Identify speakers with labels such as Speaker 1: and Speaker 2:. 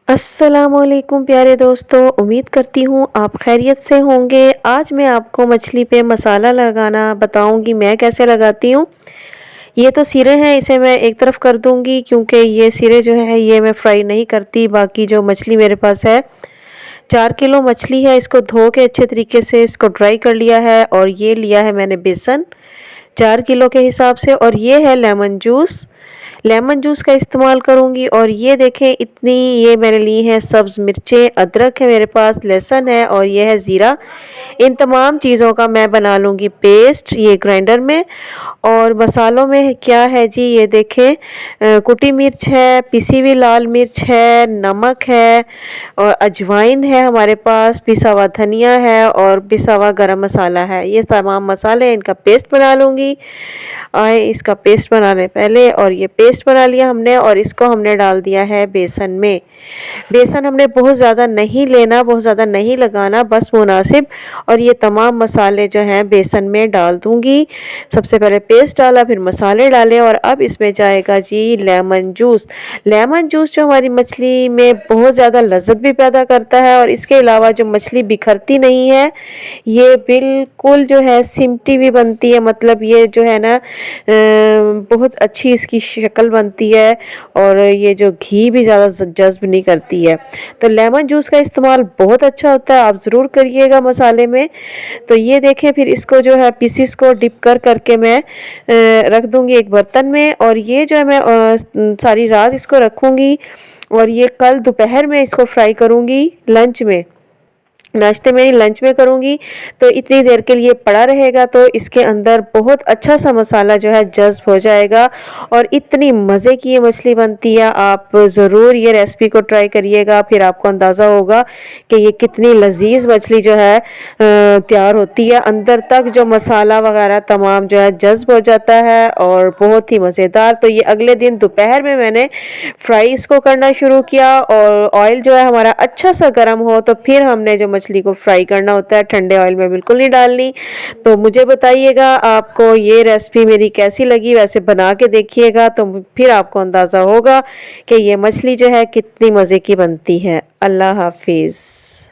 Speaker 1: अस्सलामुअलैकुम प्यारे दोस्तों, उम्मीद करती हूँ आप खैरियत से होंगे। आज मैं आपको मछली पे मसाला लगाना बताऊँगी मैं कैसे लगाती हूँ। ये तो सिरे हैं, इसे मैं एक तरफ कर दूँगी क्योंकि ये सिरे जो है ये मैं फ्राई नहीं करती। बाकी जो मछली मेरे पास है 4 किलो मछली है, इसको धो के अच्छे तरीके से इसको ड्राई कर लिया है। और ये लिया है मैंने बेसन 4 किलो के हिसाब से। और ये है लेमन जूस का इस्तेमाल करूँगी। और ये देखें इतनी ये मैंने ली हैं सब्ज़ मिर्चें, अदरक है मेरे पास, लहसुन है और ये है ज़ीरा। इन तमाम चीज़ों का मैं बना लूँगी पेस्ट ये ग्राइंडर में। और मसालों में क्या है जी, ये देखें कुटी मिर्च है, पिसी हुई लाल मिर्च है, नमक है और अजवाइन है हमारे पास, पिसा हुआ धनिया है और पिसा हुआ गरम मसाला है। ये तमाम मसाले इनका पेस्ट बना लूँगी। आए इसका पेस्ट बनाने पहले, और ये पेस्ट बना लिया हमने और इसको हमने डाल दिया है बेसन में। बेसन हमने बहुत ज़्यादा नहीं लेना, बहुत ज़्यादा नहीं लगाना, बस मुनासिब। और ये तमाम मसाले जो हैं बेसन में डाल दूँगी। सबसे पहले पेस्ट डाला, फिर मसाले डाले और अब इसमें जाएगा जी लेमन जूस। लेमन जूस जो हमारी मछली में बहुत ज़्यादा लज़्ज़त भी पैदा करता है और इसके अलावा जो मछली बिखरती नहीं है, ये बिल्कुल जो है सिमटी भी बनती है। मतलब ये जो है ना बहुत अच्छी इसकी शक्ल बनती है और ये जो घी भी ज़्यादा जज़्ब नहीं करती है। तो लेमन जूस का इस्तेमाल बहुत अच्छा होता है, आप ज़रूर करिएगा मसाले में। तो ये देखें, फिर इसको जो है पीसीस को डिप करके मैं रख दूँगी एक बर्तन में। और ये जो है मैं सारी रात इसको रखूँगी और ये कल दोपहर में इसको फ्राई करूँगी लंच में। नाश्ते में नहीं, लंच में करूँगी। तो इतनी देर के लिए पड़ा रहेगा तो इसके अंदर बहुत अच्छा सा मसाला जो है जज़्ब हो जाएगा और इतनी मज़े की ये मछली बनती है। आप ज़रूर ये रेसिपी को ट्राई करिएगा, फिर आपको अंदाज़ा होगा कि ये कितनी लजीज मछली जो है तैयार होती है। अंदर तक जो मसाला वगैरह तमाम जो है जज़्ब हो जाता है और बहुत ही मज़ेदार। तो ये अगले दिन दोपहर में मैंने फ्राई इसको करना शुरू किया और ऑयल जो है हमारा अच्छा सा गर्म हो तो फिर हमने जो मछली को फ्राई करना होता है, ठंडे ऑयल में बिल्कुल नहीं डालनी। तो मुझे बताइएगा आपको ये रेसिपी मेरी कैसी लगी, वैसे बना के देखिएगा तो फिर आपको अंदाज़ा होगा कि ये मछली जो है कितनी मज़े की बनती है। अल्लाह हाफिज़।